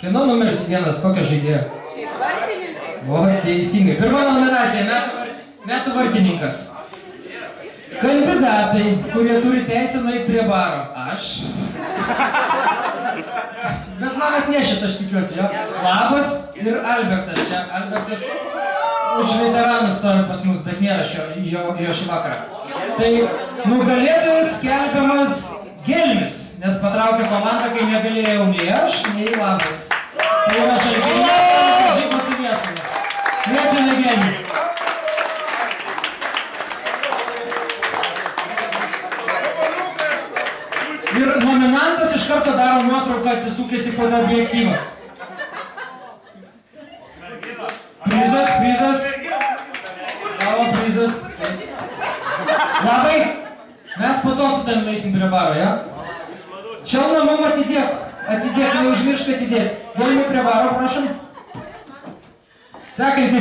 Kieno numeris 1, kokio žaidėjo? O, teisingai. Pirma nominacija – metų vartininkas. Kandidatai, kurie turi teisę nueiti prie baro. Aš. Bet man atnešit, aš tikiuosi, jo. Labas ir Albertas. Čia Albertas už veteranus stovi pas mus, bet nėra jo šį vakarą. Tai nugalėtojas skelbiamas Gelmis, nes patraukė komandą, kai negalėjau nei aš, nei Labas. Tai yra Žalgirinė, Žymas su Viesulo. Kviečiame Gelmį. Ir nominantas iš karto daro nuotrauką atsisukęs į fotoobjektyvą. Prizas. Gavo prizas. Labai. Mes po to su tavim eisim prie baro, ja? Šalną mum atidėk, neužmiršk atidėk. Gelmi prie baro, prašom. Sekantis.